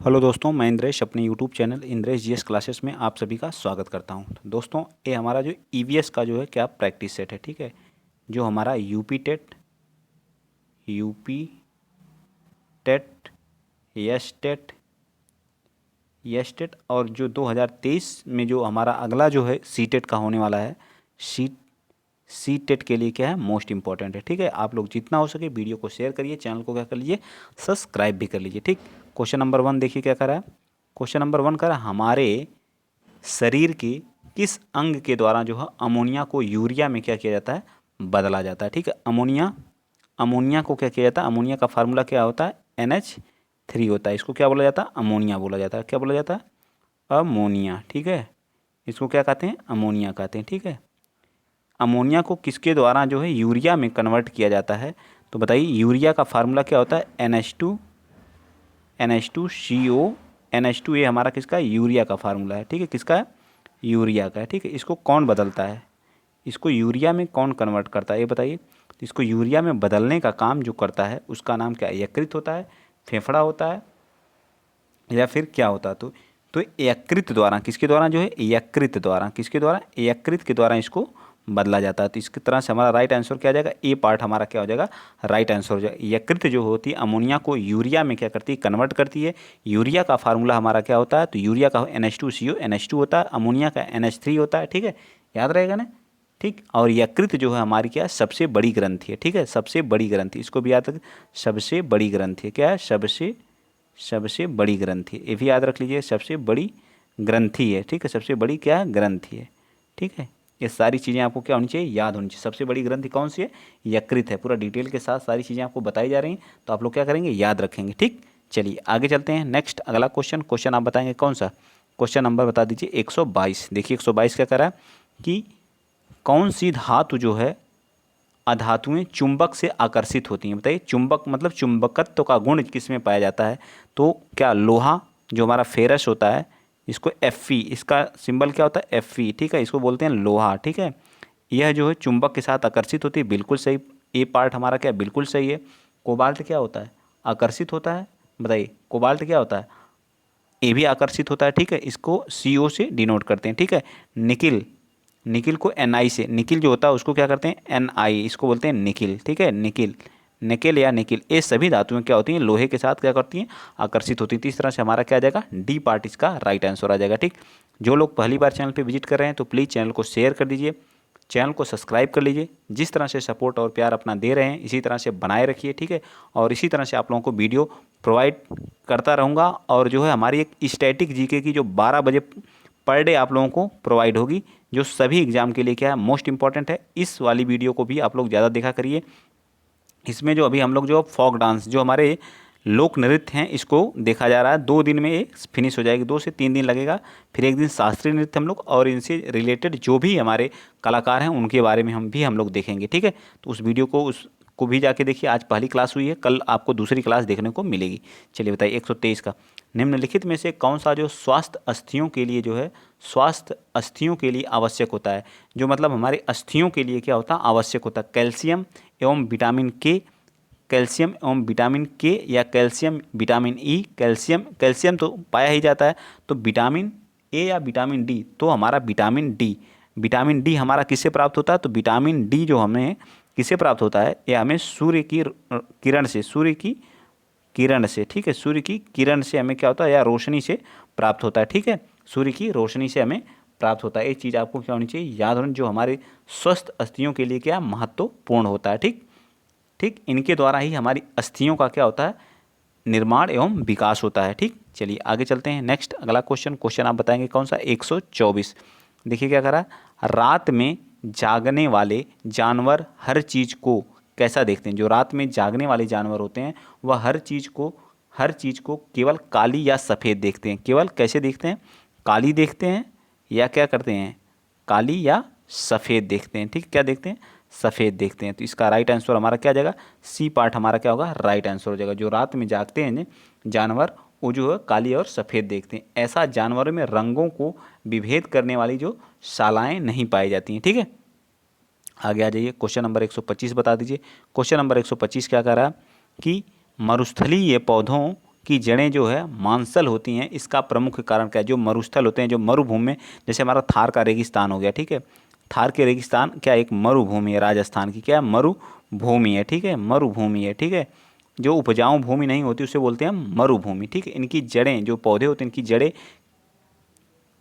Hello दोस्तों, मैं इंद्रेश अपने YouTube channel Indresh GS classes में आप सभी का स्वागत करता हूं। तो दोस्तों, ये हमारा जो ईवीएस का जो है क्या प्रैक्टिस सेट है, ठीक है। जो हमारा यूपी टेट, यस टेट और जो 2023 में जो हमारा अगला जो है सी टेट का होने वाला है, सी सी टेट के लिए क्या है मोस्ट इंपॉर्टेंट है, ठीक है। आप लोग जितना हो सके वीडियो को शेयर करिए, चैनल को क्या कर लीजिए सब्सक्राइब भी कर लीजिए, ठीक। क्वेश्चन नंबर 1 देखिए क्या करा है। क्वेश्चन नंबर 1 करा हमारे शरीर के किस अंग के द्वारा जो है अमोनिया को यूरिया में क्या किया जाता है, बदला जाता है, ठीक है। अमोनिया अमोनिया को क्या किया जाता है, अमोनिया का फार्मूला क्या होता है, NH3 होता है। इसको क्या बोला जाता है, अमोनिया बोला जाता है। क्या बोला जाता है, अमोनिया, ठीक है। इसको क्या कहते हैं, अमोनिया कहते हैं, ठीक है। अमोनिया को किसके द्वारा जो है यूरिया में कन्वर्ट किया जाता है, तो बताइए यूरिया का फार्मूला क्या होता है, NH2CO। NH2 ये हमारा किसका है, यूरिया का फार्मूला है, ठीक है। किसका है, यूरिया का है, ठीक है। इसको कौन बदलता है, इसको यूरिया में कौन कन्वर्ट करता है, ये बताइए। तो इसको यूरिया में बदलने का काम जो करता है उसका नाम क्या है, यकृत होता है, फेफड़ा होता है, या फिर क्या होता है। तो यकृत द्वारा, किसके द्वारा जो है, यकृत द्वारा, किसके द्वारा, यकृत के द्वारा इसको बदला जाता है। तो इसकी तरह से हमारा राइट आंसर क्या आ जाएगा, ए पार्ट हमारा क्या हो जाएगा, राइट आंसर हो जाएगा। यकृत जो होती है अमोनिया को यूरिया में क्या करती है, कन्वर्ट करती है। यूरिया का फार्मूला हमारा क्या होता है, तो यूरिया का NH2CO NH2 होता है, अमोनिया का NH3 होता है, ठीक है। याद रहेगा ना, ठीक। और यकृत जो है हमारी क्या है, सबसे बड़ी ग्रंथि है, ठीक है। सबसे बड़ी ग्रंथि, इसको भी याद रख, सबसे बड़ी ग्रंथि है, क्या है, सबसे बड़ी ग्रंथि, ये भी याद रख लीजिए, सबसे बड़ी ग्रंथि है, ठीक है। सबसे बड़ी क्या है, ग्रंथि है, ठीक है। ये सारी चीज़ें आपको क्या होनी चाहिए, याद होनी चाहिए। सबसे बड़ी ग्रंथि कौन सी है, यकृत है। पूरा डिटेल के साथ सारी चीज़ें आपको बताई जा रही हैं, तो आप लोग क्या करेंगे, याद रखेंगे, ठीक। चलिए आगे चलते हैं। नेक्स्ट अगला क्वेश्चन आप बताएंगे कौन सा। क्वेश्चन नंबर बता दीजिए 122। देखिए 122 क्या कर रहा है कि कौन सी धातु जो है अधातुएं चुंबक से आकर्षित होती हैं। बताइए, चुंबक मतलब चुंबकत्व का गुण किस में पाया जाता है, तो क्या लोहा जो हमारा फेरस होता है, इसको Fe, इसका सिंबल क्या होता है, Fe, ठीक है। इसको बोलते हैं लोहा, ठीक है। यह जो है चुंबक के साथ आकर्षित होती है, बिल्कुल सही। ए पार्ट हमारा क्या है, बिल्कुल सही है। कोबाल्ट क्या होता है, आकर्षित होता है। बताइए कोबाल्ट क्या होता है, ए भी आकर्षित होता है, ठीक है। इसको CO से डिनोट करते हैं, ठीक है। निकिल निकिल को Ni से, निकिल जो होता है उसको क्या करते हैं, Ni, इसको बोलते हैं निकिल, ठीक है। निकिल निकेल या निकिल, ये सभी धातुएं क्या होती हैं, लोहे के साथ क्या करती हैं, आकर्षित होती हैं। तो इस तरह से हमारा क्या आ जाएगा, डी पार्ट इसका राइट आंसर आ जाएगा, ठीक। जो लोग पहली बार चैनल पे विजिट कर रहे हैं तो प्लीज़ चैनल को शेयर कर दीजिए, चैनल को सब्सक्राइब कर लीजिए। जिस तरह से सपोर्ट और प्यार अपना दे रहे हैं इसी तरह से बनाए रखिए, ठीक है। और इसी तरह से आप लोगों को वीडियो प्रोवाइड करता रहूँगा। और जो है हमारी एक स्टैटिक जीके की जो 12 बजे पर डे आप लोगों को प्रोवाइड होगी, जो सभी एग्जाम के लिए क्या है मोस्ट इंपॉर्टेंट है। इस वाली वीडियो को भी आप लोग ज़्यादा देखा करिए। इसमें जो अभी हम लोग जो फॉक डांस जो हमारे लोक नृत्य हैं इसको देखा जा रहा है। 2 दिन में ये फिनिश हो जाएगी, 2 से 3 दिन लगेगा। फिर एक दिन शास्त्रीय नृत्य हम लोग और इनसे रिलेटेड जो भी हमारे कलाकार हैं उनके बारे में हम लोग देखेंगे, ठीक है। तो उस वीडियो को भी जाके देखिए। आज पहली क्लास हुई है, कल आपको दूसरी क्लास देखने को मिलेगी। चलिए बताइए 123 का, निम्नलिखित में से कौन सा जो स्वास्थ्य अस्थियों के लिए जो है, स्वास्थ्य अस्थियों के लिए आवश्यक होता है, जो मतलब हमारे अस्थियों के लिए क्या होता है, आवश्यक होता है। कैल्शियम एवं विटामिन के, कैल्शियम एवं विटामिन के, या कैल्शियम विटामिन ई। कैल्शियम तो पाया ही जाता है, तो विटामिन ए या विटामिन डी, तो हमारा विटामिन डी हमारा किससे प्राप्त होता है, तो विटामिन डी जो हमें किससे प्राप्त होता है, ये हमें सूर्य की किरण से, ठीक है। सूर्य की किरण से हमें क्या होता है, या रोशनी से प्राप्त होता है, ठीक है। सूर्य की रोशनी से हमें प्राप्त होता है। ये चीज़ आपको क्या होनी चाहिए, याद होनी, जो हमारे स्वस्थ अस्थियों के लिए क्या महत्वपूर्ण होता है, ठीक। इनके द्वारा ही हमारी अस्थियों का क्या होता है, निर्माण एवं विकास होता है, ठीक। चलिए आगे चलते हैं। नेक्स्ट अगला क्वेश्चन आप बताएंगे कौन सा, 124। देखिए क्या करा, रात में जागने वाले जानवर हर चीज़ को कैसा देखते हैं। जो रात में जागने वाले जानवर होते हैं वह हर चीज़ को केवल काली या सफ़ेद देखते हैं। केवल कैसे देखते हैं, काली देखते हैं, या क्या करते हैं, काली या सफ़ेद देखते हैं, ठीक। क्या देखते हैं, सफ़ेद देखते हैं। तो इसका राइट आंसर हमारा क्या आ जाएगा, सी पार्ट हमारा क्या होगा, राइट आंसर हो जाएगा। जो रात में जागते हैं जानवर वो जो है काली और सफ़ेद देखते हैं। ऐसा जानवरों में रंगों को विभेद करने वाली जो शालाएँ नहीं पाई जाती हैं, ठीक है। आगे आ जाइए, क्वेश्चन नंबर 125 बता दीजिए। क्वेश्चन नंबर 125 क्या कह रहा है कि मरुस्थलीय पौधों की जड़ें जो है मांसल होती हैं, इसका प्रमुख कारण क्या है? जो मरुस्थल होते हैं, जो मरुभूमि में, जैसे हमारा थार का रेगिस्तान हो गया, ठीक है, थार के रेगिस्तान क्या एक मरुभूमि है, राजस्थान की क्या मरुभूमि है, ठीक है, मरुभूमि है, ठीक है। जो उपजाऊ भूमि नहीं होती उसे बोलते हैं मरुभूमि, ठीक है। इनकी जड़ें, जो पौधे होते हैं, इनकी जड़ें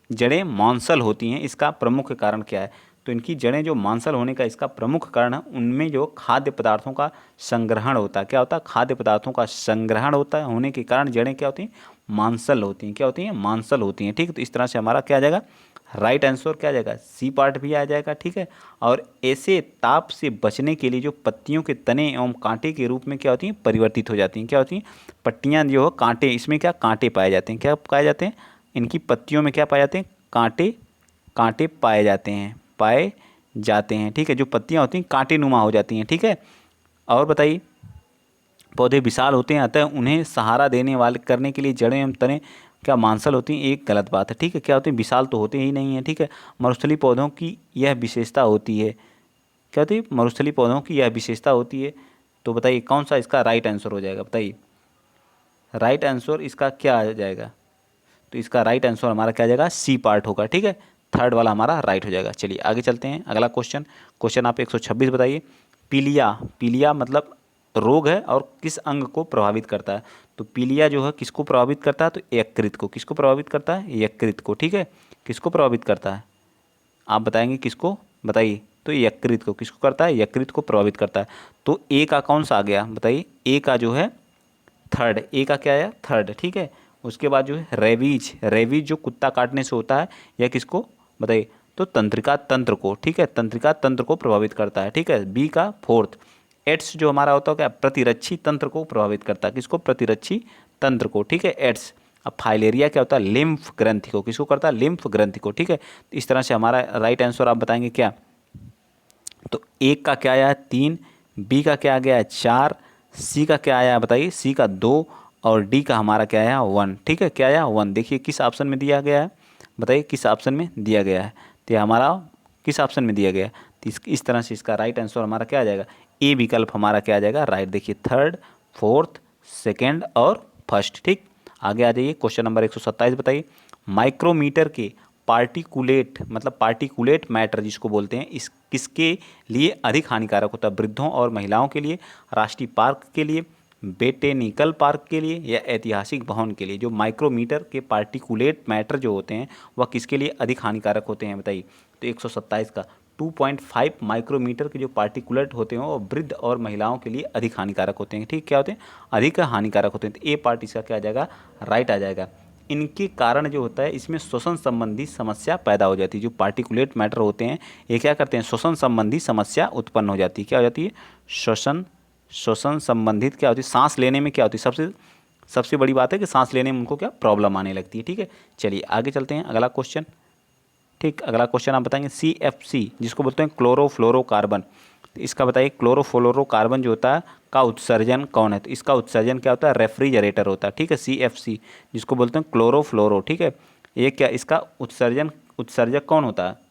जड़ें मांसल होती हैं, इसका प्रमुख कारण क्या है? तो इनकी जड़ें जो मांसल होने का इसका प्रमुख कारण है, उनमें जो खाद्य पदार्थों का संग्रहण होता है, क्या होता है? खाद्य पदार्थों का संग्रहण होता है, होने के कारण जड़ें क्या होती हैं? मांसल होती हैं। क्या होती हैं? मांसल होती हैं, ठीक है। तो इस तरह से हमारा क्या आ जाएगा? राइट आंसर क्या आ जाएगा? सी पार्ट भी आ जाएगा, ठीक है। और ऐसे ताप से बचने के लिए जो पत्तियों के तने एवं कांटे के रूप में क्या होती हैं? परिवर्तित हो जाती हैं। क्या होती हैं? पत्तियां जो है कांटे, इसमें क्या कांटे पाए जाते हैं? क्या पाए जाते हैं? इनकी पत्तियों में क्या पाए जाते हैं? कांटे, कांटे पाए जाते हैं, पाए जाते हैं, ठीक है। जो पत्तियां होती हैं कांटे नुमा हो जाती हैं, ठीक है। और बताइए, पौधे विशाल होते हैं, अतः उन्हें सहारा देने वाले करने के लिए जड़ें एवं तने क्या मांसल होती हैं? एक गलत बात है, ठीक है। क्या होती है? विशाल तो होते ही नहीं है, ठीक है। मरुस्थलीय पौधों की यह विशेषता होती है। क्या होती है? मरुस्थलीय पौधों की यह विशेषता होती है। तो बताइए कौन सा इसका राइट आंसर हो जाएगा? बताइए राइट आंसर इसका क्या आ जाएगा? तो इसका राइट आंसर हमारा क्या आ जाएगा? सी पार्ट होगा, ठीक है। थर्ड वाला हमारा राइट हो जाएगा। चलिए आगे चलते हैं, अगला क्वेश्चन। क्वेश्चन आप 126 बताइए। पीलिया, पीलिया मतलब रोग है और किस अंग को प्रभावित करता है? तो पीलिया जो है किसको प्रभावित करता है? तो यकृत को। किसको प्रभावित करता है? यकृत को, ठीक है। किसको प्रभावित करता है? आप बताएंगे किसको? बताइए। तो यकृत को। किसको करता है? यकृत को प्रभावित करता है। तो ए का कौन सा आ गया? बताइए। ए का जो है थर्ड, ए का क्या आया? थर्ड, ठीक है। उसके बाद जो है रेबीज, रेबीज जो कुत्ता काटने से होता है, यह किसको? बताइए। तो तंत्रिका तंत्र को, ठीक है, तंत्रिका तंत्र को प्रभावित करता है, ठीक है। बी का फोर्थ, एड्स जो हमारा होता है क्या? प्रतिरक्षी तंत्र को प्रभावित करता है। किसको? प्रतिरक्षी तंत्र को, ठीक है, एड्स। अब फाइलेरिया क्या होता है? लिम्फ ग्रंथि को। किसको करता है? लिम्फ ग्रंथि को, ठीक है। तो इस तरह से हमारा राइट आंसर आप बताएंगे क्या? तो एक का क्या आया? 3, बी का क्या आ गया? 4, सी का क्या आया? बताइए। सी का 2 और डी का हमारा क्या आया? 1, ठीक है। क्या आया? 1। देखिए किस ऑप्शन में दिया गया है? बताइए किस ऑप्शन में दिया गया है? तो ये हमारा किस ऑप्शन में दिया गया है? तो इस तरह से इसका राइट आंसर हमारा क्या आ जाएगा? ए विकल्प हमारा क्या आ जाएगा? राइट। देखिए थर्ड, फोर्थ, सेकेंड और फर्स्ट, ठीक। आगे आ जाइए, क्वेश्चन नंबर 127 बताइए। माइक्रोमीटर के पार्टिकुलेट मतलब पार्टिकुलेट मैटर जिसको बोलते हैं, इस किसके लिए अधिक हानिकारक होता है? वृद्धों और महिलाओं के लिए, राष्ट्रीय पार्क के लिए, बेटेनिकल पार्क के लिए, या ऐतिहासिक भवन के लिए? जो माइक्रोमीटर के पार्टिकुलेट मैटर जो होते हैं वह किसके लिए अधिक हानिकारक होते हैं? बताइए। तो 127 का 2.5 माइक्रोमीटर के जो पार्टिकुलेट होते हैं वो वृद्ध और महिलाओं के लिए अधिक हानिकारक होते हैं, ठीक। क्या होते हैं? अधिक हानिकारक होते हैं। तो ए पार्ट इसका क्या आ जाएगा? राइट आ जाएगा। इनके कारण जो होता है इसमें श्वसन संबंधी समस्या पैदा हो जाती है। जो पार्टिकुलेट मैटर होते हैं ये क्या करते हैं? श्वसन संबंधी समस्या उत्पन्न हो जाती है। क्या हो जाती है? श्वसन संबंधित क्या होती है? सांस लेने में क्या होती है? सबसे बड़ी बात है कि सांस लेने में उनको क्या प्रॉब्लम आने लगती है, ठीक है। चलिए आगे चलते हैं, अगला क्वेश्चन, ठीक। अगला क्वेश्चन आप बताएंगे CFC जिसको बोलते हैं क्लोरोफ्लोरोकार्बन। तो इसका बताइए क्लोरोफ्लोरोकार्बन जो होता है का उत्सर्जन कौन है? तो इसका उत्सर्जन क्या होता है? रेफ्रिजरेटर होता है, ठीक है। CFC जिसको बोलते हैं क्लोरोफ्लोरो, ठीक है। ये क्या इसका उत्सर्जक कौन होता है?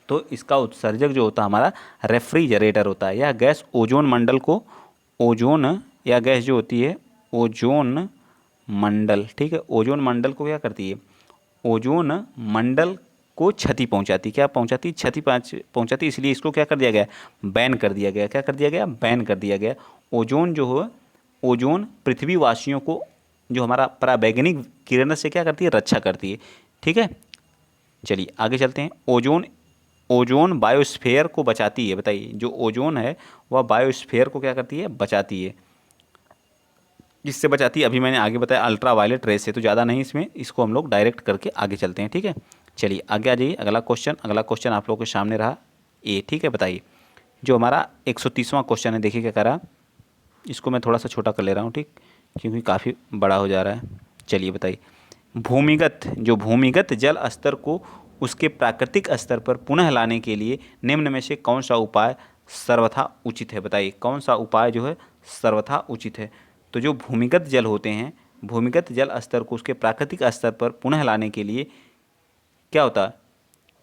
तो इसका उत्सर्जक जो होता है हमारा रेफ्रिजरेटर होता है। यह गैस ओजोन मंडल को, ओजोन या गैस जो होती है ओजोन मंडल, ठीक है, ओजोन मंडल को क्या करती है? ओजोन मंडल को क्षति पहुंचाती। क्या पहुंचाती? क्षति पहुंचाती। इसलिए इसको क्या कर दिया गया? बैन कर दिया गया। क्या कर दिया गया? बैन कर दिया गया। ओजोन जो है, ओजोन पृथ्वीवासियों को जो हमारा पराबैंगनी किरण से क्या करती है? रक्षा करती है, ठीक है। चलिए आगे चलते हैं। ओजोन, ओजोन बायोस्फीयर को बचाती है। बताइए जो ओजोन है वह बायोस्फीयर को क्या करती है? बचाती है। किससे बचाती है? अभी मैंने आगे बताया अल्ट्रा वायलेट रेस से, तो ज़्यादा नहीं इसमें, इसको हम लोग डायरेक्ट करके आगे चलते हैं, ठीक है। चलिए आगे आ जाइए, अगला क्वेश्चन। अगला क्वेश्चन आप लोगों के सामने रहा ए, ठीक है। बताइए जो हमारा 130वां क्वेश्चन है, देखिए क्या करा, इसको मैं थोड़ा सा छोटा कर ले रहा हूँ, ठीक, क्योंकि काफ़ी बड़ा हो जा रहा है। चलिए बताइए, भूमिगत जल स्तर को उसके प्राकृतिक स्तर पर पुनः लाने के लिए निम्न में से कौन सा उपाय सर्वथा उचित है? बताइए कौन सा उपाय जो है सर्वथा उचित है? तो जो भूमिगत जल होते हैं, भूमिगत जल स्तर को उसके प्राकृतिक स्तर पर पुनः लाने के लिए क्या होता है?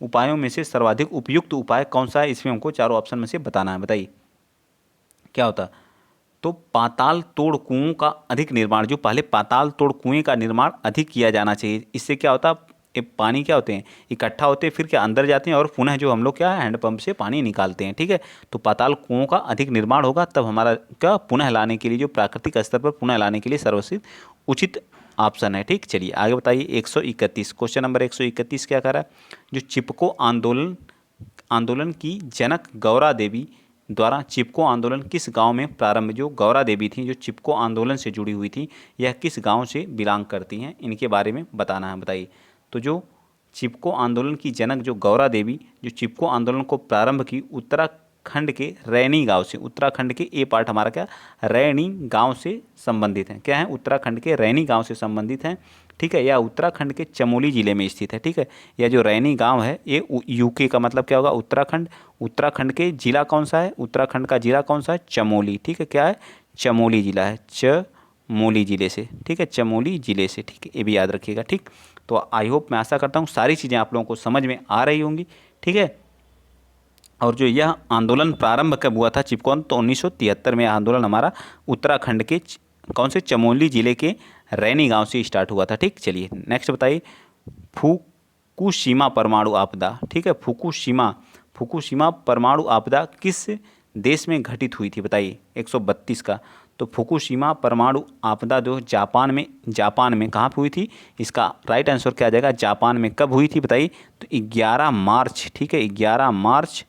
उपायों में से सर्वाधिक उपयुक्त उपाय कौन सा है? इसमें हमको चारों ऑप्शन में से बताना है। बताइए क्या होता है? तो पाताल तोड़ कुओं का अधिक निर्माण, जो पहले पाताल तोड़ कुएं का निर्माण अधिक किया जाना चाहिए। इससे क्या होता है, ये पानी क्या होते हैं, इकट्ठा होते हैं, फिर क्या अंदर जाते हैं और पुनः जो हम लोग क्या है हैंडपंप से पानी निकालते हैं। ठीक है, तो पाताल कुओं का अधिक निर्माण होगा, तब हमारा क्या पुनः लाने के लिए, जो प्राकृतिक स्तर पर पुनः लाने के लिए सर्वश्रेष्ठ उचित ऑप्शन है। ठीक, चलिए आगे बताइए। 131 क्वेश्चन नंबर 131 क्या कह रहा है, जो चिपको आंदोलन आंदोलन की जनक गौरा देवी द्वारा चिपको आंदोलन किस गांव में प्रारंभ, जो गौरा देवी थी जो चिपको आंदोलन से जुड़ी हुई थी, यह किस गांव से बिलोंग करती हैं, इनके बारे में बताना है। बताइए, तो जो चिपको आंदोलन की जनक जो गौरा देवी जो चिपको आंदोलन को प्रारंभ की उत्तराखंड के रैनी गांव से, उत्तराखंड के ए पार्ट हमारा क्या रैनी गांव से संबंधित है, क्या है उत्तराखंड के रैनी गांव से संबंधित हैं। ठीक है, या उत्तराखंड के चमोली जिले में स्थित है। ठीक है, यह जो रैनी गांव है ये यूके का मतलब क्या होगा उत्तराखंड, उत्तराखंड के जिला कौन सा है, उत्तराखंड का जिला कौन सा है, चमोली। ठीक है, क्या है, चमोली जिला है, चमोली जिले से। ठीक है, चमोली जिले से। ठीक है, ये भी याद रखिएगा। ठीक, तो आई होप, मैं आशा करता हूँ सारी चीज़ें आप लोगों को समझ में आ रही होंगी। ठीक है, और जो यह आंदोलन प्रारंभ कब हुआ था चिपको, तो 1973 में यह आंदोलन हमारा उत्तराखंड के कौन से चमोली जिले के रैनी गांव से स्टार्ट हुआ था। ठीक, चलिए नेक्स्ट बताइए। फुकुशिमा परमाणु आपदा। ठीक है, फुकुशिमा परमाणु आपदा किस देश में घटित हुई थी, बताइए 132 का। तो फुकुशिमा परमाणु आपदा जो जापान में कहाँ पे हुई थी, इसका राइट आंसर क्या आ जाएगा, जापान में। कब हुई थी बताइए, तो 11 मार्च। ठीक है, 11 मार्च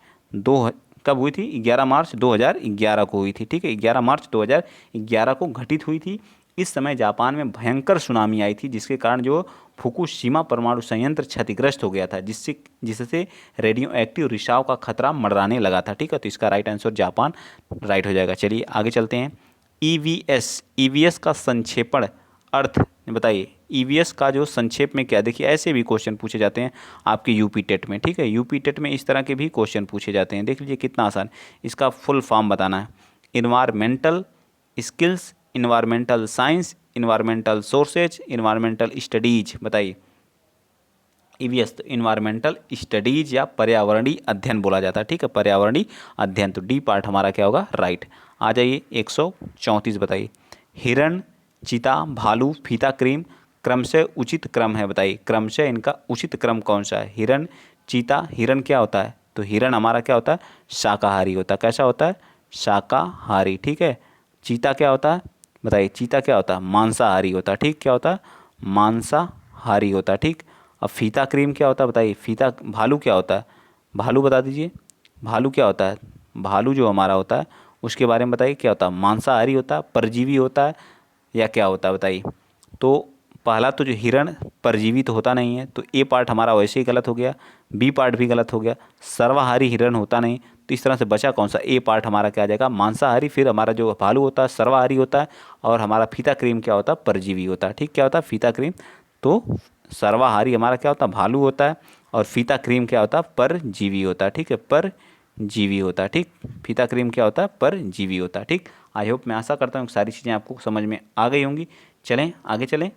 कब हुई थी, 11 मार्च 2011 को हुई थी। ठीक है, 11 मार्च 2011 को घटित हुई थी। इस समय जापान में भयंकर सुनामी आई थी, जिसके कारण जो फुकुशिमा परमाणु संयंत्र क्षतिग्रस्त हो गया था, जिससे रेडियो एक्टिव रिसाव का खतरा मंडराने लगा था। ठीक है, तो इसका राइट आंसर जापान राइट हो जाएगा। चलिए आगे चलते हैं। ईवीएस का संक्षेपण अर्थ बताइए। ईवीएस का जो संक्षेप में क्या, देखिए ऐसे भी क्वेश्चन पूछे जाते हैं आपके यूपी टेट में। ठीक है, यूपी टेट में इस तरह के भी क्वेश्चन पूछे जाते हैं। देख लीजिए कितना आसान, इसका फुल फॉर्म बताना है। Environmental skills, environmental science, environmental sources, environmental studies. बताइए ईवीएस, तो इन्वायरमेंटल स्टडीज या पर्यावरणीय अध्ययन बोला जाता है। ठीक है, पर्यावरणीय अध्ययन, तो डी पार्ट हमारा क्या होगा, राइट। आ जाइए 134 बताइए। हिरण, चीता, भालू, फीता क्रीम क्रमशः उचित क्रम है, बताइए क्रमशः इनका उचित क्रम कौन सा है। हिरण, चीता, हिरण क्या होता है, तो हिरण हमारा क्या होता है, शाकाहारी होता है। कैसा होता है, शाकाहारी। ठीक है, चीता क्या होता है, बताइए चीता क्या होता है, मांसाहारी होता है। ठीक, क्या होता है, मांसाहारी होता है। ठीक, अब फीता क्रीम क्या होता है, बताइए भालू क्या होता है, भालू बता दीजिए, भालू क्या होता है, भालू जो हमारा होता है उसके बारे में बताइए क्या होता है, मांसाहारी होता है, परजीवी होता है, या क्या होता है बताइए। तो पहला तो जो हिरण परजीवी तो होता नहीं है, तो ए पार्ट हमारा वैसे ही गलत हो गया, बी पार्ट भी गलत हो गया। सर्वाहारी हिरण होता नहीं, तो इस तरह से बचा कौन सा, ए पार्ट हमारा क्या आ जाएगा, मांसाहारी। फिर हमारा जो भालू होता है सर्वाहारी होता है, और हमारा फीता क्रीम क्या होता है, परजीवी होता है। ठीक, क्या होता है, फीता क्रीम। तो सर्वाहारी हमारा क्या होता है, भालू होता है, और फीता क्रीम क्या होता है, परजीवी होता है। ठीक है, परजीवी होता है। ठीक, फीता क्रीम क्या होता है, परजीवी होता है। ठीक, आई होप, मैं आशा करता हूँ कि सारी चीज़ें आपको समझ में आ गई होंगी। चलें आगे चलें,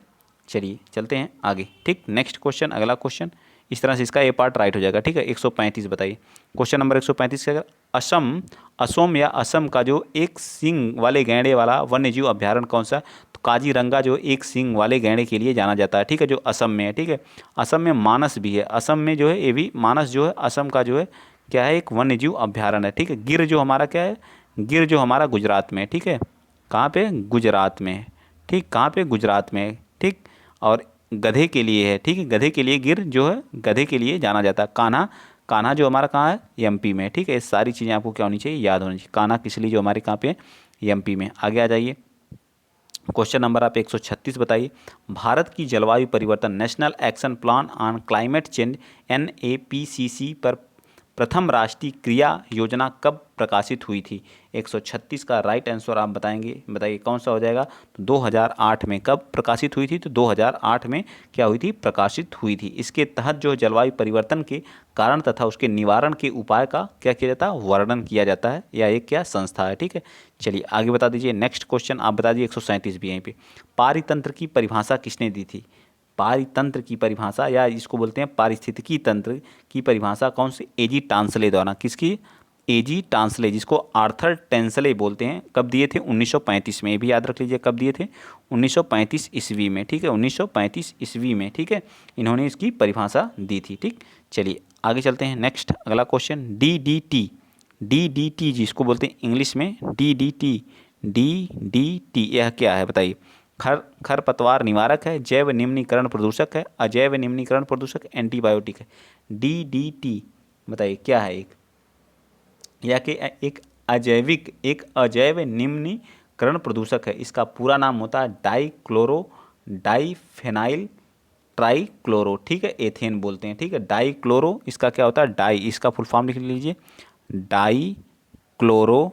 चलिए चलते हैं आगे। ठीक, नेक्स्ट क्वेश्चन, अगला क्वेश्चन इस तरह से, इसका ए पार्ट राइट हो जाएगा। ठीक है, 135 बताइए। क्वेश्चन नंबर 135 का असम या असम का जो एक सींग वाले गैंडे वाला वन्यजीव अभ्यारण्य कौन सा, तो काजीरंगा जो एक सींग वाले गैंडे के लिए जाना जाता है। ठीक है, जो असम में है। ठीक है, असम में मानस भी है, असम में जो है ये भी मानस जो है असम का जो है क्या है, एक वन्यजीव अभ्यारण्य है। ठीक है, गिर जो हमारा क्या है, गिर जो हमारा गुजरात में है। ठीक है, कहाँ पे, गुजरात में है। ठीक, कहाँ पे, गुजरात में है। ठीक, और गधे के लिए है। ठीक है, गधे के लिए गिर जो है गधे के लिए जाना जाता है। कान्हा जो हमारा कहाँ है, एमपी में। ठीक है, ये सारी चीज़ें आपको क्या होनी चाहिए, याद होनी चाहिए। कान्हा किस लिए जो हमारे कहाँ पे है, एमपी में। आगे आ जाइए, क्वेश्चन नंबर आप 136 बताइए। भारत की जलवायु परिवर्तन national action plan on climate change NAPCC पर प्रथम राष्ट्रीय क्रिया योजना कब प्रकाशित हुई थी। 136 का राइट आंसर आप बताएंगे, बताइए कौन सा हो जाएगा, तो 2008 में। कब प्रकाशित हुई थी, तो 2008 में क्या हुई थी, प्रकाशित हुई थी। इसके तहत जो जलवायु परिवर्तन के कारण तथा उसके निवारण के उपाय का क्या किया जाता है, वर्णन किया जाता है, या एक क्या संस्था है। ठीक है, चलिए आगे बता दीजिए। नेक्स्ट क्वेश्चन आप बता दीजिए, 137 भी यहीं पे। पारितंत्र की परिभाषा किसने दी थी, पारितंत्र की परिभाषा, या इसको बोलते हैं पारिस्थितिकी तंत्र की परिभाषा कौन सी, एजी टांसले द्वारा। किसकी, एजी टांसले, जिसको आर्थर टेंसले बोलते हैं, कब दिए थे? 1935 में। ये भी याद रख लीजिए कब दिए थे? 1935 ईस्वी में, ठीक है, 1935 ईस्वी में, ठीक है, इन्होंने इसकी परिभाषा दी थी। ठीक, चलिए आगे चलते हैं। नेक्स्ट अगला क्वेश्चन, डीडीटी। डीडीटी जिसको बोलते हैं इंग्लिश में डीडीटी, डीडीटी यह क्या है बताइए? खरपतवार निवारक है, जैव निम्नीकरण प्रदूषक है, अजैव निम्नीकरण प्रदूषक, एंटीबायोटिक है। डीडीटी बताइए क्या है? या कि एक अजैव निम्नीकरण प्रदूषक है। इसका पूरा नाम होता है डाइफेनाइल ट्राइक्लोरो, ठीक है, एथेन बोलते हैं। ठीक है, डाइक्लोरो, इसका क्या होता है? डाई, इसका फुल फॉर्म लिख लीजिए, डाइक्लोरो,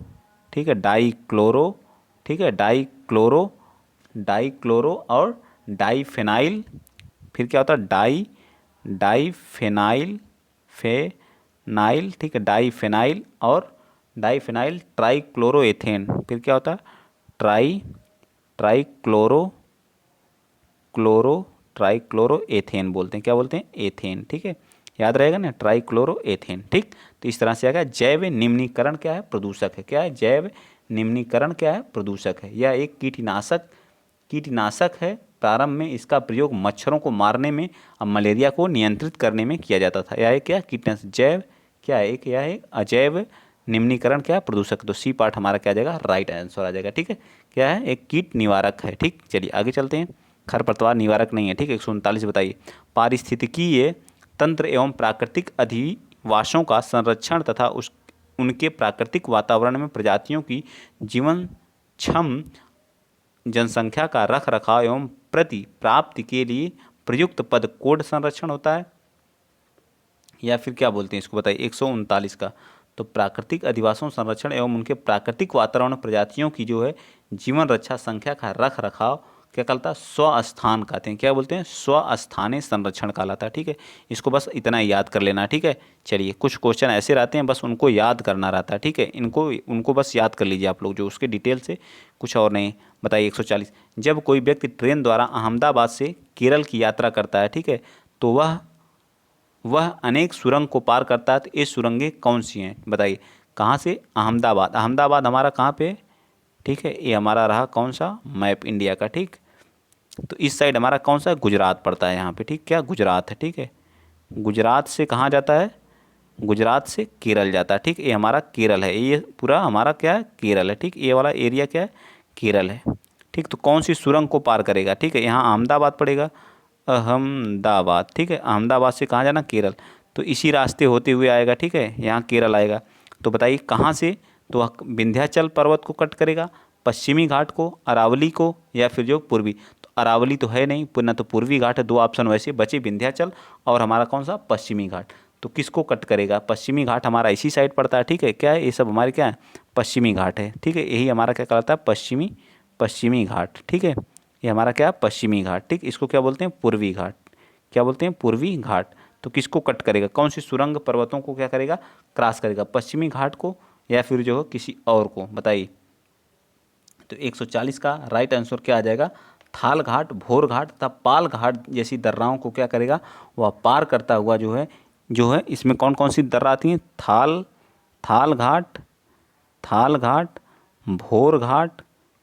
ठीक है, डाइक्लोरो, ठीक है, डाइक्लोरो और डाइफेनाइल, फिर क्या होता है? डाइफेनाइल ठीक है, डाइफेनाइल और डाइफेनाइल ट्राइक्लोरोएथेन, फिर क्या होता है? ट्राइक्लोरोएथेन बोलते हैं। क्या बोलते हैं? एथेन, ठीक है, याद रहेगा ना, ट्राइक्लोरोएथेन। ठीक, तो इस तरह से आएगा। जैव निम्नीकरण क्या है? प्रदूषक है। क्या है? जैव निम्नीकरण क्या है? प्रदूषक है। यह एक कीटनाशक है। प्रारंभ में इसका प्रयोग मच्छरों को मारने में और मलेरिया को नियंत्रित करने में किया जाता था। यह एक क्या? कीटनाशक। जैव क्या है? यह एक अजैव निम्नीकरण क्या? प्रदूषक। तो सी पार्ट हमारा क्या आ जाएगा? राइट आंसर आ जाएगा। ठीक है, क्या है? एक कीट निवारक है। ठीक, चलिए आगे चलते हैं। खरपतवार निवारक नहीं है। ठीक, 139 बताइए। पारिस्थितिकीय तंत्र एवं प्राकृतिक अधिवासों का संरक्षण तथा उनके प्राकृतिक वातावरण में प्रजातियों की जीवन क्षम जनसंख्या का रख रखाव एवं प्रति प्राप्ति के लिए प्रयुक्त पद कोड संरक्षण होता है। या फिर क्या बोलते हैं इसको बताइए? 139 का। तो प्राकृतिक अधिवासों संरक्षण एवं उनके प्राकृतिक वातावरण प्रजातियों की जो है जीवन रक्षा संख्या का रख रखाव क्या कहलाता है? स्वस्थान कहते हैं। क्या बोलते हैं? स्वस्थानीय संरक्षण कहलाता है। ठीक है, इसको बस इतना याद कर लेना। ठीक है, चलिए कुछ क्वेश्चन ऐसे रहते हैं बस उनको याद करना रहता है। ठीक है, उनको बस याद कर लीजिए आप लोग, जो उसके डिटेल से कुछ और नहीं। बताइए 140। जब कोई व्यक्ति ट्रेन द्वारा अहमदाबाद से केरल की यात्रा करता है, ठीक है, तो वह अनेक सुरंग को पार करता है। तो ये सुरंगें कौन सी हैं बताइए? कहाँ से? अहमदाबाद। अहमदाबाद हमारा कहाँ पे? ठीक है, ये हमारा रहा कौन सा? मैप इंडिया का। ठीक, तो इस साइड हमारा कौन सा? गुजरात पड़ता है यहाँ पे। ठीक, क्या? गुजरात है। ठीक है, गुजरात से कहाँ जाता है? गुजरात से केरल जाता है। ठीक, ये हमारा केरल है। ये पूरा हमारा क्या है? केरल है। ठीक, ये वाला एरिया क्या है? केरल है। ठीक, तो कौन सी सुरंग को पार करेगा? ठीक है, यहाँ अहमदाबाद पड़ेगा, अहमदाबाद। ठीक है, अहमदाबाद से कहाँ जाना? केरल। तो इसी रास्ते होते हुए आएगा। ठीक है, यहाँ केरल आएगा। तो बताइए कहाँ से? तो विंध्याचल पर्वत को कट करेगा, पश्चिमी घाट को, अरावली को, या फिर जो पूर्वी। तो अरावली तो है नहीं, ना तो पूर्वी घाट है। दो ऑप्शन वैसे बचे, विंध्याचल और हमारा कौन सा? पश्चिमी घाट। तो किसको कट करेगा? पश्चिमी घाट हमारा इसी साइड पड़ता है। ठीक है, क्या है? ये सब हमारे क्या है? पश्चिमी घाट है। ठीक है, यही हमारा क्या कहलाता है? पश्चिमी घाट। ठीक है, ये हमारा क्या? पश्चिमी घाट। ठीक, इसको क्या बोलते हैं? पूर्वी घाट। क्या बोलते हैं? पूर्वी घाट। तो किसको कट करेगा? कौन सी सुरंग पर्वतों को क्या करेगा? क्रॉस करेगा, पश्चिमी घाट को या फिर जो है किसी और को? बताइए। तो 140 का राइट आंसर क्या आ जाएगा? थाल घाट, भोर घाट तथा पाल घाट जैसी दर्राओं को क्या करेगा? वह पार करता हुआ जो है इसमें कौन कौन सी दर्रा आती हैं? थाल घाट, भोर घाट,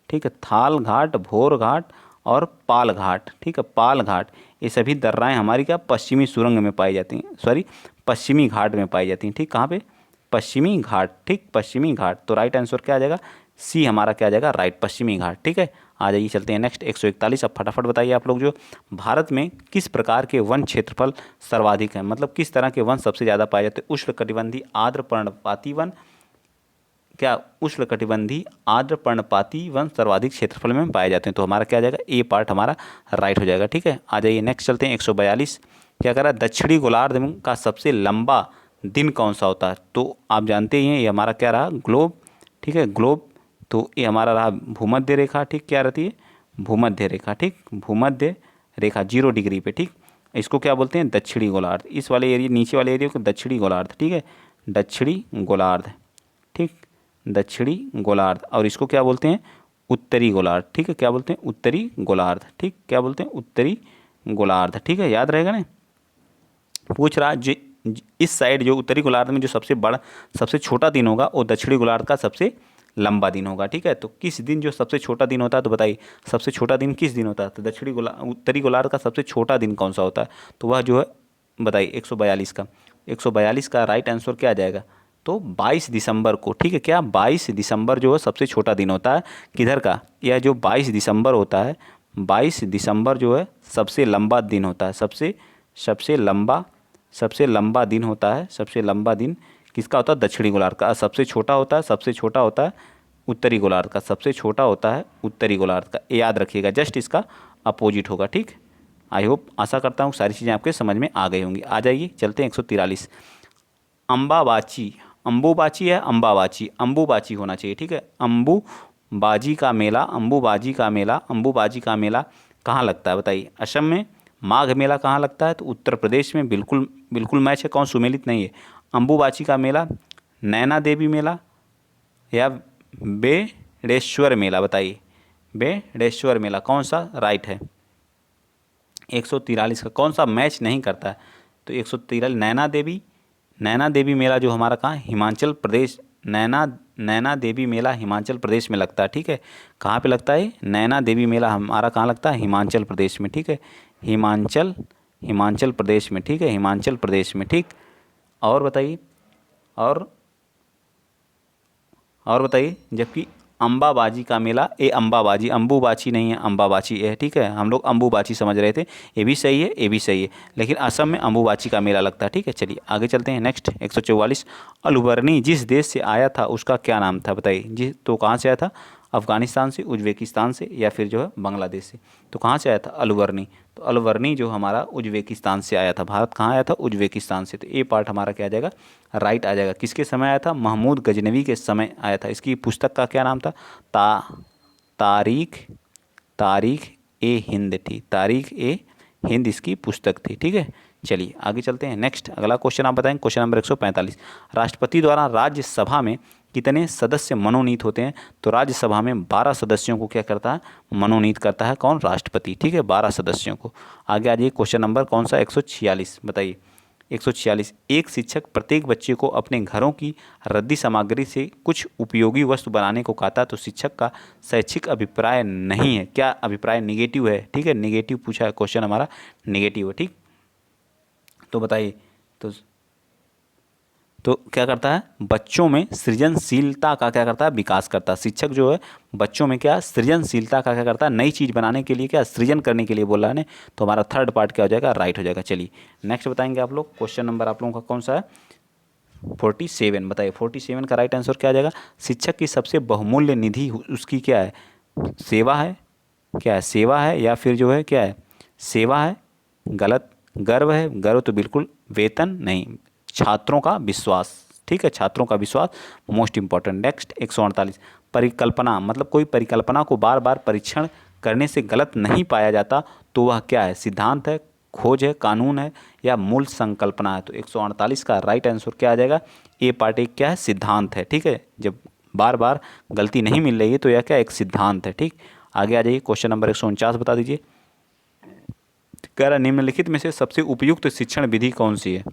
ठीक है, थाल घाट, भोर घाट और पाल घाट। ठीक है, पाल घाट, ये सभी दर्राएं हमारी क्या? पश्चिमी सुरंग में पाई जाती हैं, सॉरी पश्चिमी घाट में पाई जाती हैं। ठीक, कहाँ पे? पश्चिमी घाट। ठीक, पश्चिमी घाट। तो राइट आंसर क्या आ जाएगा? सी हमारा क्या आ जाएगा? राइट, पश्चिमी घाट। ठीक है, आ जाइए चलते हैं नेक्स्ट 141। अब फटाफट बताइए आप लोग, जो भारत में किस प्रकार के वन क्षेत्रफल सर्वाधिक हैं? मतलब किस तरह के वन सबसे ज़्यादा पाए जाते हैं? उष्णकटिबंधीय आर्द्र पर्णपाती वन, क्या उष्णकटिबंधीय आर्द्र पर्णपाती वन सर्वाधिक क्षेत्रफल में पाए जाते हैं? तो हमारा क्या आ जाएगा? ए पार्ट हमारा राइट हो जाएगा। ठीक है, आ जाइए नेक्स्ट चलते हैं 142। क्या कह रहा है? दक्षिणी गोलार्ध का सबसे लंबा दिन कौन सा होता है? तो आप जानते ही हैं, ये हमारा क्या रहा? ग्लोब। ठीक है, ग्लोब। तो ये हमारा रहा भूमध्य रेखा। ठीक, क्या रहती है? भूमध्य रेखा। ठीक, भूमध्य रेखा 0 डिग्री पे। ठीक, इसको क्या बोलते हैं? दक्षिणी गोलार्ध। इस वाले एरिया, नीचे वाले एरिया को दक्षिणी गोलार्ध। ठीक है, दक्षिणी गोलार्ध। ठीक, दक्षिणी गोलार्ध। और इसको क्या बोलते हैं? उत्तरी गोलार्ध। ठीक है, क्या बोलते हैं? उत्तरी गोलार्ध। ठीक, क्या बोलते हैं? उत्तरी गोलार्ध। ठीक है, याद रहेगा ना। पूछ रहा इस साइड जो उत्तरी गोलार्ध में जो सबसे छोटा दिन होगा वो दक्षिणी गोलार्ध का सबसे लंबा दिन होगा। ठीक है, तो किस दिन जो सबसे छोटा दिन होता है, तो बताइए सबसे छोटा दिन किस दिन होता है? तो उत्तरी गोलार्ध का सबसे छोटा दिन कौन सा होता है? तो वह जो है बताइए 142 का। 142 का राइट आंसर क्या आ जाएगा? तो 22 दिसंबर को। ठीक है, क्या 22 दिसंबर जो है सबसे छोटा दिन होता है किधर का? यह जो 22 दिसंबर होता है, 22 दिसंबर जो है सबसे लंबा दिन होता है। सबसे लंबा दिन होता है। सबसे लंबा दिन किसका होता है? दक्षिणी गोलार्ध का। सबसे छोटा होता है उत्तरी गोलार्ध का। सबसे छोटा होता है उत्तरी गोलार्ध का, ये याद रखिएगा। जस्ट इसका अपोजिट होगा। ठीक, आई होप, आशा करता हूँ सारी चीज़ें आपके समझ में आ गई होंगी। आ जाइए, चलते हैं 143। अम्बाबाची, अम्बुबाची है अम्बाबाची, अम्बुबाची होना चाहिए। ठीक है, अम्बुबाजी का मेला कहाँ लगता है बताइए? असम में। माघ मेला कहाँ लगता है? तो उत्तर प्रदेश में। बिल्कुल बिल्कुल मैच है, कौन सुमेलित नहीं है। अम्बुबाची का मेला, नैना देवी मेला या बेड़ेश्वर मेला? बताइए बेड़ेश्वर मेला कौन सा राइट है? 143 का कौन सा मैच नहीं करता है? तो 143 नैना देवी मेला जो हमारा कहाँ? हिमाचल प्रदेश। नैना देवी मेला हिमाचल प्रदेश में लगता है। ठीक है, कहाँ पे लगता है? नैना देवी मेला हमारा कहाँ लगता है? हिमाचल प्रदेश में। ठीक है, हिमाचल प्रदेश में। ठीक है, हिमाचल प्रदेश में। ठीक, और बताइए, और बताइए। जबकि अम्बाबाजी का मेला, अम्बुबाची नहीं है, अम्बाबाची है। ठीक है, हम लोग अम्बुबाची समझ रहे थे, ये भी सही है, लेकिन असम में अम्बुबाची का मेला लगता है। ठीक है, चलिए आगे चलते हैं। नेक्स्ट 144। अलबर्नी जिस देश से आया था उसका क्या नाम था? बताइए। तो कहाँ से आया था? अफ़गानिस्तान से, उज्बेकिस्तान से, या फिर जो है बांग्लादेश से। तो कहाँ से आया था? अलबर्नी। तो अलबर्नी जो हमारा उज्बेकिस्तान से आया था। भारत कहाँ आया था? उज्बेकिस्तान से। तो ये पार्ट हमारा क्या आ जाएगा? राइट आ जाएगा। किसके समय आया था? महमूद गजनवी के समय आया था। इसकी पुस्तक का क्या नाम था? तारीख ए हिंद थी। तारीख ए हिंद इसकी पुस्तक थी। ठीक है, चलिए आगे चलते हैं। नेक्स्ट अगला क्वेश्चन आप बताएं। Question number 145। राष्ट्रपति द्वारा राज्यसभा में कितने सदस्य मनोनीत होते हैं? तो राज्यसभा में 12 सदस्यों को क्या करता है? मनोनीत करता है। कौन? राष्ट्रपति। ठीक है, 12 सदस्यों को। आगे आ जाइए, क्वेश्चन नंबर कौन सा? 146 बताइए। 146। एक शिक्षक प्रत्येक बच्चे को अपने घरों की रद्दी सामग्री से कुछ उपयोगी वस्तु बनाने को कहता है, तो शिक्षक का शैक्षिक अभिप्राय नहीं है। क्या अभिप्राय? निगेटिव है। ठीक है, निगेटिव पूछा है क्वेश्चन हमारा, निगेटिव है। ठीक, तो बताइए। तो क्या करता है? बच्चों में सृजनशीलता का क्या करता है? विकास करता है। शिक्षक जो है बच्चों में क्या? सृजनशीलता का क्या करता है? नई चीज़ बनाने के लिए क्या? सृजन करने के लिए बोल रहा है। तो हमारा थर्ड पार्ट क्या हो जाएगा? राइट हो जाएगा। चलिए नेक्स्ट बताएंगे आप लोग। क्वेश्चन नंबर आप लोगों का कौन सा है? 47 बताइए। 47 का राइट आंसर क्या आ जाएगा? शिक्षक की सबसे बहुमूल्य निधि उसकी क्या है? सेवा है। क्या है? सेवा है, या फिर जो है क्या है? सेवा है, गलत। गर्व है, गर्व तो बिल्कुल। वेतन नहीं, छात्रों का विश्वास। ठीक है, छात्रों का विश्वास मोस्ट इंपॉर्टेंट। नेक्स्ट 148। परिकल्पना, मतलब कोई परिकल्पना को बार बार परीक्षण करने से गलत नहीं पाया जाता, तो वह क्या है? सिद्धांत है, खोज है, कानून है, या मूल संकल्पना है। तो 148 का राइट आंसर क्या आ जाएगा? ए पार्ट एक क्या है? सिद्धांत है। ठीक है, जब बार बार गलती नहीं मिल रही है तो यह क्या? एक सिद्धांत है। ठीक, आगे आ जाइए। क्वेश्चन नंबर 149 बता दीजिए। कह रहा निम्नलिखित में से सबसे उपयुक्त शिक्षण विधि कौन सी है?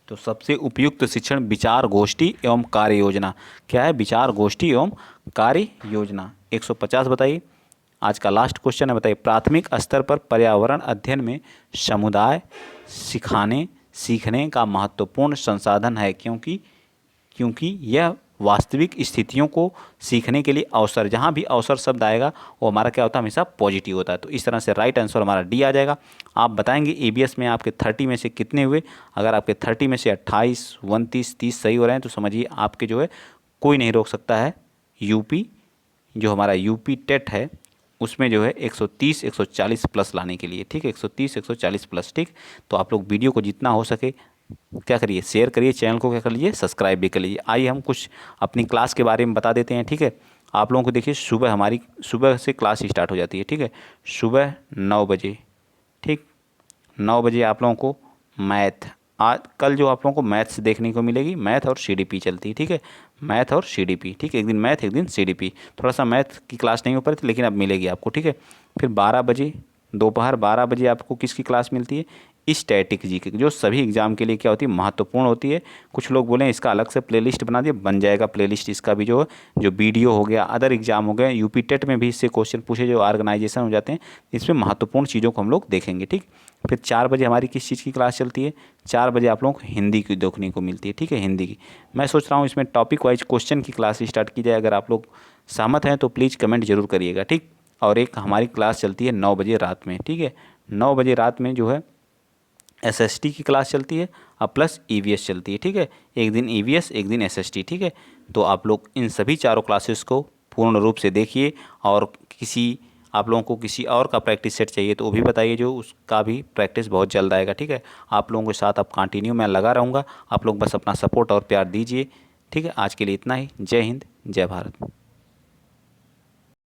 तो सबसे उपयुक्त शिक्षण विचार गोष्ठी एवं कार्य योजना। क्या है? विचार गोष्ठी एवं कार्य योजना। 150 बताइए। आज का लास्ट क्वेश्चन है, बताइए। प्राथमिक स्तर पर पर्यावरण अध्ययन में समुदाय सीखने का महत्वपूर्ण संसाधन है, क्योंकि यह वास्तविक स्थितियों को सीखने के लिए अवसर, जहाँ भी अवसर शब्द आएगा वो हमारा क्या होता है? हमेशा पॉजिटिव होता है। तो इस तरह से राइट आंसर हमारा डी आ जाएगा। आप बताएंगे ईबीएस में आपके 30 में से कितने हुए। अगर आपके 30 में से 28, 29, 30 सही हो रहे हैं तो समझिए आपके जो है कोई नहीं रोक सकता है। यूपी जो हमारा यूपी टेट है उसमें जो है 130 140 प्लस लाने के लिए। ठीक है, 130 140 प्लस। ठीक, तो आप लोग वीडियो को जितना हो सके क्या करिए? शेयर करिए, चैनल को क्या कर लीजिए? सब्सक्राइब भी कर लीजिए। आइए हम कुछ अपनी क्लास के बारे में बता देते हैं। ठीक है, आप लोगों को देखिए हमारी सुबह से क्लास स्टार्ट हो जाती है। ठीक है, सुबह 9 बजे। ठीक, 9 बजे आप लोगों को मैथ, आज कल जो आप लोगों को मैथ्स देखने को मिलेगी, मैथ और सीडीपी चलती है। ठीक है, मैथ और सीडीपी। ठीक है, एक दिन मैथ एक दिन सीडीपी। थोड़ा सा मैथ की क्लास नहीं हो पा रही थी, लेकिन अब मिलेगी आपको। ठीक है, फिर 12 बजे, दोपहर 12 बजे आपको किसकी क्लास मिलती है? स्टैटिक जीके, जो सभी एग्जाम के लिए क्या होती है, महत्वपूर्ण होती है। कुछ लोग बोले इसका अलग से प्लेलिस्ट बना दिए, बन जाएगा प्लेलिस्ट इसका भी, जो वीडियो हो गया, अदर एग्जाम हो गए, यूपी टेट में भी इससे क्वेश्चन पूछे जो ऑर्गेनाइजेशन हो जाते हैं, इसमें महत्वपूर्ण चीज़ों को हम लोग देखेंगे। ठीक, फिर 4 बजे हमारी किस चीज़ की क्लास चलती है, 4 बजे आप लोगों को हिंदी की देखने को मिलती है। ठीक है, हिंदी की मैं सोच रहा हूँ इसमें टॉपिक वाइज क्वेश्चन की क्लास स्टार्ट की जाए। अगर आप लोग सहमत हैं तो प्लीज़ कमेंट जरूर करिएगा। ठीक, और एक हमारी क्लास चलती है 9 बजे रात में। ठीक है, 9 बजे रात में जो है एसएसटी की क्लास चलती है और प्लस ईवीएस चलती है। ठीक है, एक दिन ईवीएस एक दिन एसएसटी। ठीक है, तो आप लोग इन सभी चारों क्लासेस को पूर्ण रूप से देखिए, और किसी आप लोगों को किसी और का प्रैक्टिस सेट चाहिए तो वो भी बताइए, जो उसका भी प्रैक्टिस बहुत जल्द आएगा। ठीक है, आप लोगों के साथ अब कंटिन्यू मैं लगा रहूँगा, आप लोग बस अपना सपोर्ट और प्यार दीजिए। ठीक है, आज के लिए इतना ही। जय हिंद, जय भारत।